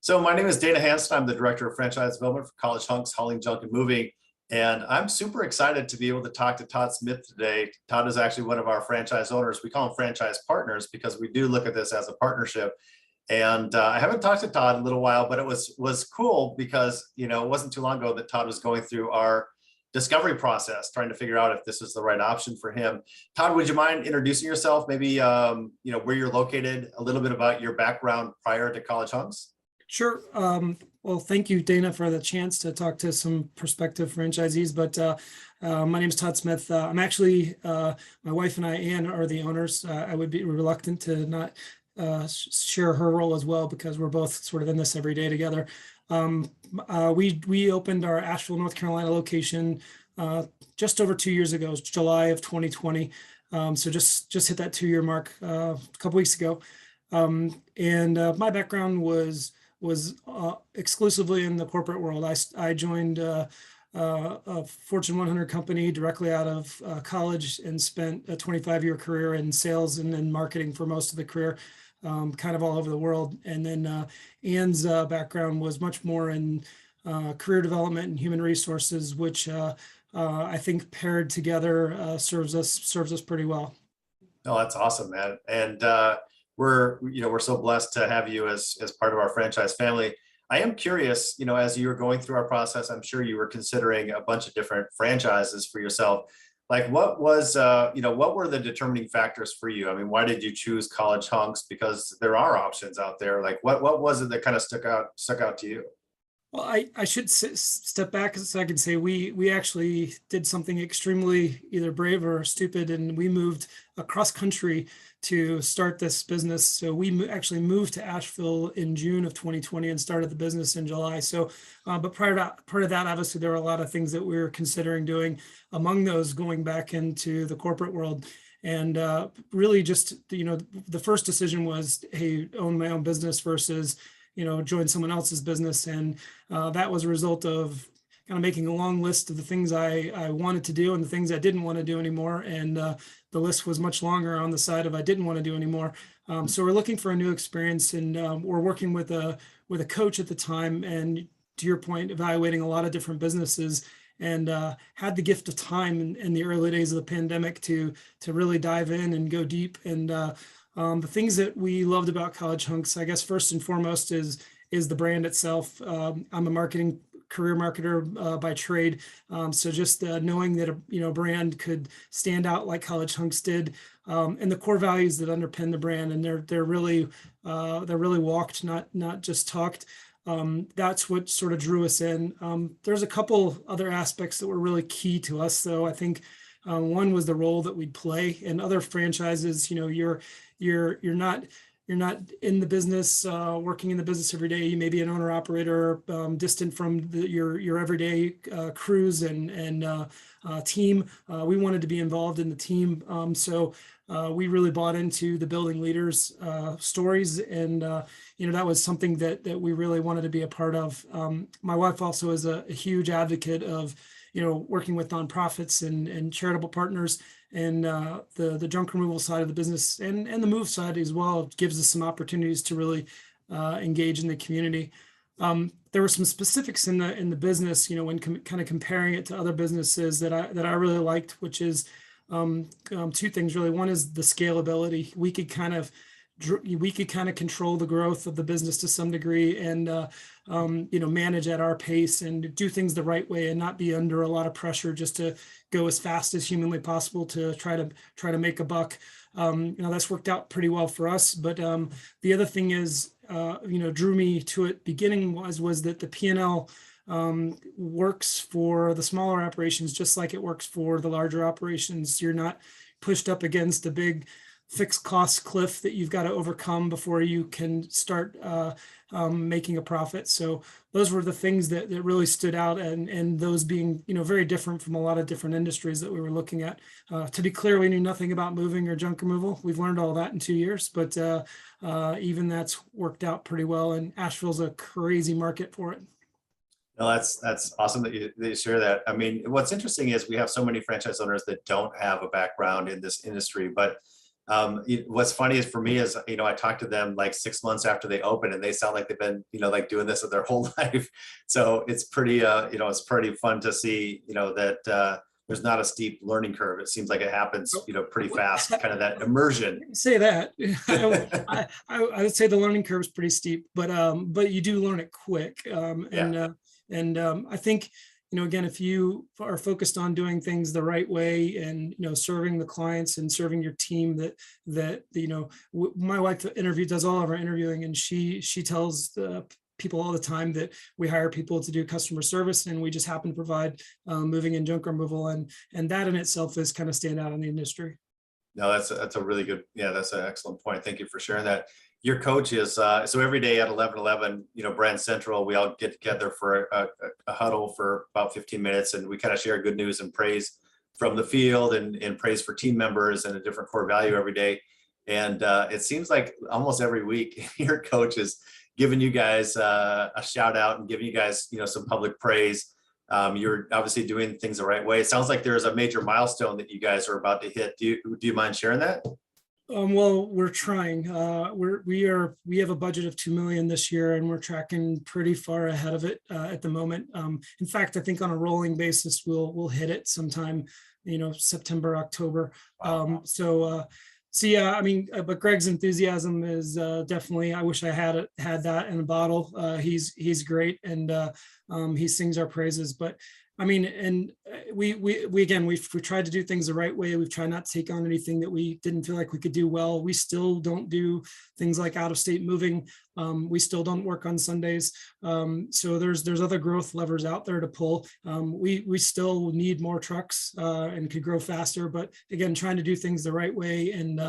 So my name is Dana Hanson. I'm the Director of Franchise Development for College Hunks, Hauling, Junk, and Moving. And I'm super excited to be able to talk to Todd Smith today. Todd is actually one of our franchise owners. We call them franchise partners because we do look at this as a partnership. And I haven't talked to Todd in a little while, but it was cool because, it wasn't too long ago that Todd was going through our discovery process, trying to figure out if this is the right option for him. Todd, would you mind introducing yourself? Maybe, where you're located, a little bit about your background prior to College Hunks? Sure. Well, thank you, Dana, for the chance to talk to some prospective franchisees. But my name is Todd Smith. I'm actually, my wife and I, Ann, are the owners. I would be reluctant to not share her role as well because we're both sort of in this every day together. We opened our Asheville, North Carolina location just over 2 years ago. It was July of 2020. So just hit that 2-year mark a couple weeks ago. My background was exclusively in the corporate world. I joined a Fortune 100 company directly out of college and spent a 25-year career in sales and then marketing for most of the career, kind of all over the world. And then Ann's background was much more in career development and human resources, which I think paired together serves us pretty well. Oh, that's awesome, man. And we're so blessed to have you as part of our franchise family. I am curious, as you were going through our process, I'm sure you were considering a bunch of different franchises for yourself. Like what was, what were the determining factors for you? I mean, why did you choose College Hunks? Because there are options out there. Like what was it that kind of stuck out to you? Well, I should step back so I can say we actually did something extremely either brave or stupid, and we moved across country to start this business. So we actually moved to Asheville in June of 2020 and started the business in July. So, but prior to that, obviously there were a lot of things that we were considering doing. Among those, going back into the corporate world. And really just, the first decision was, hey, own my own business versus join someone else's business. And that was a result of kind of making a long list of the things I wanted to do and the things I didn't want to do anymore. And the list was much longer on the side of I didn't want to do anymore. So we're looking for a new experience, and we're working with a coach at the time. And to your point, evaluating a lot of different businesses, and had the gift of time in the early days of the pandemic to really dive in and go deep. And the things that we loved about College Hunks, I guess first and foremost is the brand itself. I'm a career marketer by trade, so just knowing that a brand could stand out like College Hunks did, and the core values that underpin the brand, and they're really walked, not just talked. That's what sort of drew us in. There's a couple other aspects that were really key to us, though. I think one was the role that we'd play. In other franchises, you're not in the business, working in the business every day. You may be an owner operator, distant from your everyday crews and team. We wanted to be involved in the team, so we really bought into the building leaders stories, and that was something that we really wanted to be a part of. My wife also is a huge advocate of working with nonprofits and charitable partners, and the junk removal side of the business and the move side as well gives us some opportunities to really engage in the community. There were some specifics in the business, when kind of comparing it to other businesses that I really liked, which is two things really. One is the scalability. We could kind of control the growth of the business to some degree, and manage at our pace and do things the right way, and not be under a lot of pressure just to go as fast as humanly possible to try to make a buck. That's worked out pretty well for us. But the other thing is, drew me to it beginning was that the P&L works for the smaller operations just like it works for the larger operations. You're not pushed up against a big fixed cost cliff that you've got to overcome before you can start making a profit. So those were the things that really stood out, and those being very different from a lot of different industries that we were looking at. To be clear, we knew nothing about moving or junk removal. We've learned all that in 2 years, but even that's worked out pretty well, and Asheville's a crazy market for it. No, that's awesome that you share that. I mean, what's interesting is we have so many franchise owners that don't have a background in this industry, but What's funny is for me is, I talked to them like 6 months after they open, and they sound like they've been, like doing this their whole life. So it's pretty, it's pretty fun to see, that there's not a steep learning curve. It seems like it happens, pretty fast, kind of that immersion. Say that. I would say the learning curve is pretty steep, but you do learn it quick. I think, again, if you are focused on doing things the right way and, serving the clients and serving your team, my wife does all of our interviewing, and she tells the people all the time that we hire people to do customer service, and we just happen to provide moving and junk removal, and that in itself is kind of stand out in the industry. No, that's a really good, that's an excellent point. Thank you for sharing that. Your coach is, so every day at 11:11, Brand Central, we all get together for a huddle for about 15 minutes, and we kind of share good news and praise from the field, and praise for team members and a different core value every day. And it seems like almost every week your coach is giving you guys a shout out and giving you guys, some public praise. You're obviously doing things the right way. It sounds like there's a major milestone that you guys are about to hit. Do you mind sharing that? Well, we're trying. We have a budget of $2 million this year, and we're tracking pretty far ahead of it at the moment. In fact, I think on a rolling basis, we'll hit it sometime, September, October. Wow. So yeah, I mean, but Greg's enthusiasm is definitely. I wish I had that in a bottle. He's great, and he sings our praises. But I mean, and we again, we've tried to do things the right way. We've tried not to take on anything that we didn't feel like we could do well. We still don't do things like out of state moving. We still don't work on Sundays. So there's other growth levers out there to pull. We still need more trucks and could grow faster. But again, trying to do things the right way and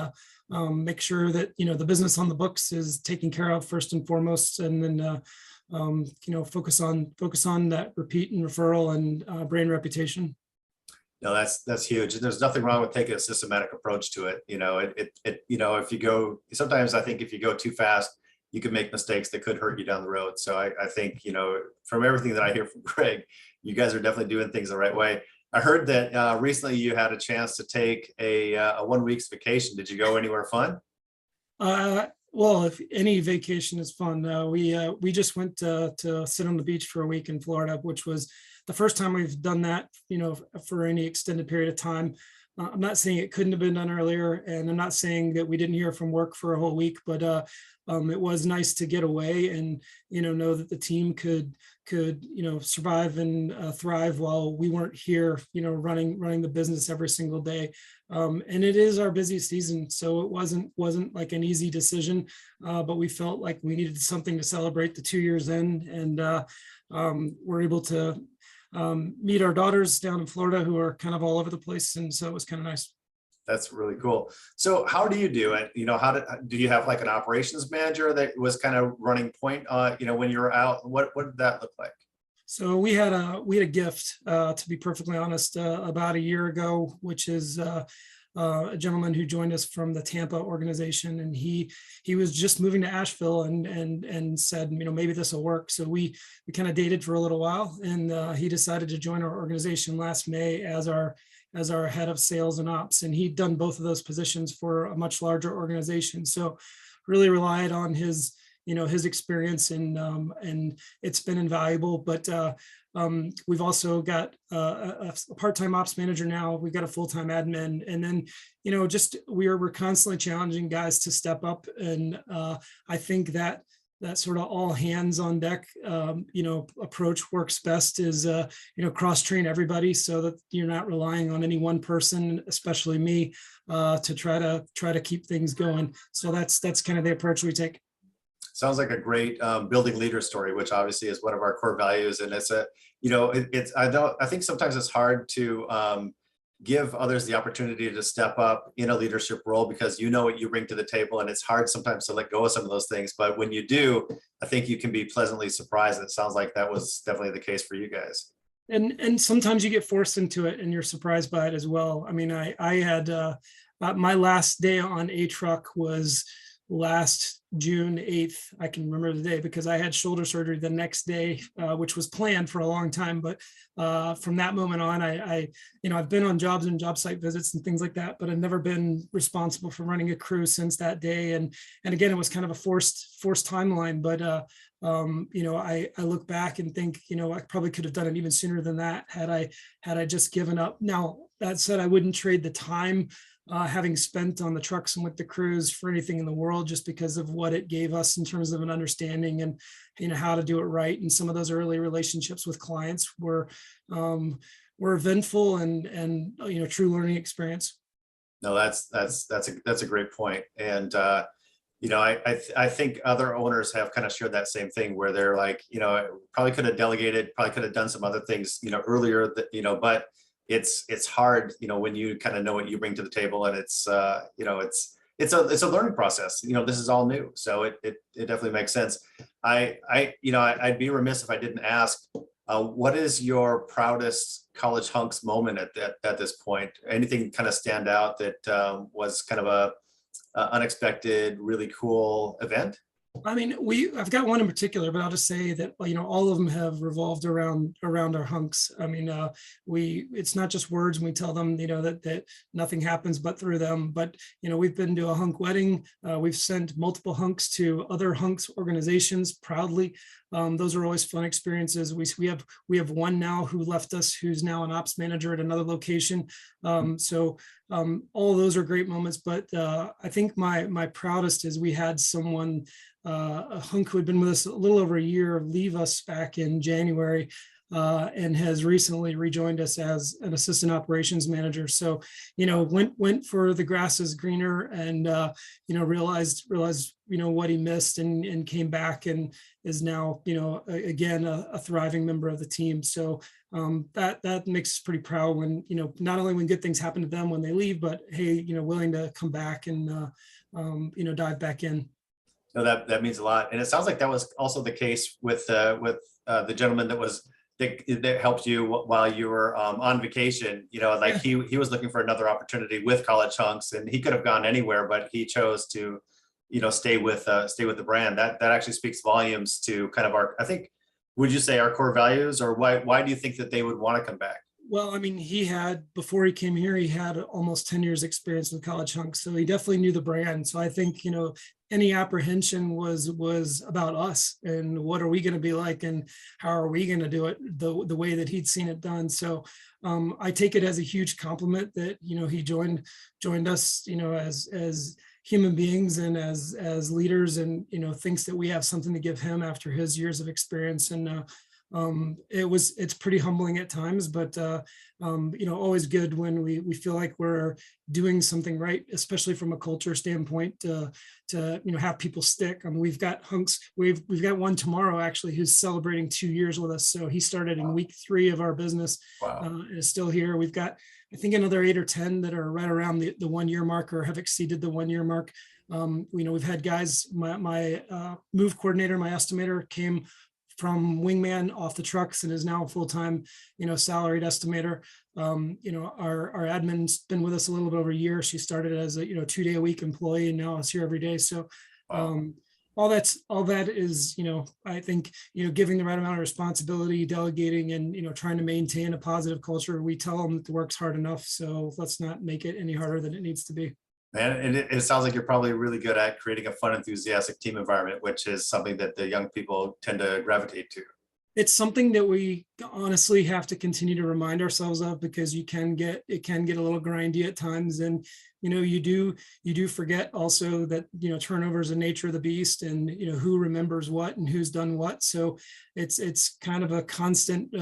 make sure that the business on the books is taken care of first and foremost, and then focus on that repeat and referral and brand reputation. No, that's huge. There's nothing wrong with taking a systematic approach to it. If you go, sometimes I think if you go too fast, you can make mistakes that could hurt you down the road. So I think, from everything that I hear from Greg, you guys are definitely doing things the right way. I heard that recently you had a chance to take a 1 week's vacation. Did you go anywhere fun? Well, if any vacation is fun, we just went to sit on the beach for a week in Florida, which was the first time we've done that, for any extended period of time. I'm not saying it couldn't have been done earlier, and I'm not saying that we didn't hear from work for a whole week, but it was nice to get away and know that the team could survive and thrive while we weren't here, running the business every single day. And it is our busy season, so it wasn't like an easy decision, but we felt like we needed something to celebrate the 2 years in, and we're able to meet our daughters down in Florida who are kind of all over the place, and so it was kind of nice. That's really cool. So how do you do it? Do you have like an operations manager that was kind of running point, when you were out? What did that look like? So we had a gift, to be perfectly honest, about a year ago, which is a gentleman who joined us from the Tampa organization, and he was just moving to Asheville and said, maybe this will work. So we kind of dated for a little while, and he decided to join our organization last May as our head of sales and ops, and he'd done both of those positions for a much larger organization. So really relied on his experience, and it's been invaluable. But we've also got a part-time ops manager now. We've got a full-time admin, and then we're constantly challenging guys to step up. And I think that sort of all hands on deck approach works best, is cross train everybody so that you're not relying on any one person, especially me, to try to keep things going. So that's kind of the approach we take. Sounds like a great building leader story, which obviously is one of our core values. And it's I think sometimes it's hard to give others the opportunity to step up in a leadership role, because what you bring to the table, and it's hard sometimes to let go of some of those things. But when you do, I think you can be pleasantly surprised. And it sounds like that was definitely the case for you guys. And sometimes you get forced into it and you're surprised by it as well. I mean, I had my last day on a truck was last June 8th. I can remember the day because I had shoulder surgery the next day, which was planned for a long time. But from that moment on, I've been on jobs and job site visits and things like that, but I've never been responsible for running a crew since that day. And again, it was kind of a forced timeline, but I look back and think, I probably could have done it even sooner than that had I just given up. Now, that said, I wouldn't trade the time having spent on the trucks and with the crews for anything in the world, just because of what it gave us in terms of an understanding and how to do it right. And some of those early relationships with clients were eventful and true learning experience. No, that's a great point. And I think other owners have kind of shared that same thing, where they're like, probably could have delegated, probably could have done some other things, earlier that, but it's hard, when you kind of know what you bring to the table, and it's a learning process. This is all new, so it definitely makes sense. I'd be remiss if I didn't ask, what is your proudest College Hunks moment at this point? Anything kind of stand out that was kind of a unexpected, really cool event? I mean, I've got one in particular, but I'll just say that, all of them have revolved around our hunks. I mean, it's not just words when we tell them, that nothing happens but through them. But, we've been to a hunk wedding. We've sent multiple hunks to other hunks organizations proudly. Those are always fun experiences. We have one now who left us, who's now an ops manager at another location. So all of those are great moments. But I think my proudest is we had someone, a hunk who had been with us a little over a year, leave us back in January, and has recently rejoined us as an assistant operations manager. So, went for the grass is greener, and realized what he missed, and came back and is now again a thriving member of the team. So that makes us pretty proud when not only when good things happen to them when they leave, but hey, willing to come back and dive back in. No, that means a lot. And it sounds like that was also the case with the gentleman that helped you while you were on vacation. Like he was looking for another opportunity with College Hunks, and he could have gone anywhere, but he chose to stay with the brand. That actually speaks volumes to kind of our, I think, would you say, our core values? Or why do you think that they would want to come back? Well, I mean, before he came here, he had almost 10 years experience with College Hunks. So he definitely knew the brand. So I think, any apprehension was about us and what are we going to be like and how are we going to do it the way that he'd seen it done. So I take it as a huge compliment that, he joined us, as human beings and as leaders, and, thinks that we have something to give him after his years of experience. And it's pretty humbling at times, but always good when we feel like we're doing something right, especially from a culture standpoint, to have people stick. I mean, we've got hunks, we've got one tomorrow actually who's celebrating 2 years with us. So he started in week 3 of our business. Wow. And is still here. We've got, I think, another 8 or 10 that are right around the 1 year mark or have exceeded the 1 year mark. We've had guys, my move coordinator, my estimator came from wingman off the trucks and is now a full-time, salaried estimator. Our admin's been with us a little bit over a year. She started as a 2-day-a-week employee and now is here every day. So all that is, I think, giving the right amount of responsibility, delegating, and trying to maintain a positive culture. We tell them that the work's hard enough, so let's not make it any harder than it needs to be. And it sounds like you're probably really good at creating a fun, enthusiastic team environment, which is something that the young people tend to gravitate to. It's something that we honestly have to continue to remind ourselves of, because it can get a little grindy at times. And, you do forget also that, turnover is the nature of the beast, and, who remembers what and who's done what. So it's kind of a constant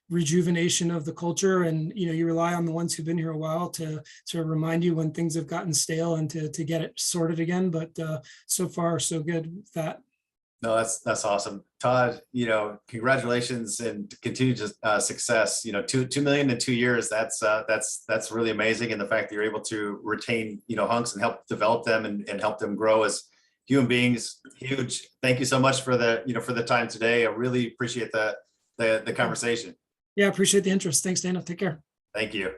rejuvenation of the culture, and you rely on the ones who've been here a while to remind you when things have gotten stale and to get it sorted again. But so far so good with that. No, that's awesome, Todd. Congratulations and continued success. 2 million in 2 years. That's really amazing, and the fact that you're able to retain hunks and help develop them and help them grow as human beings, huge. Thank you so much for the time today. I really appreciate the conversation. Yeah, appreciate the interest. Thanks, Dana. Take care. Thank you.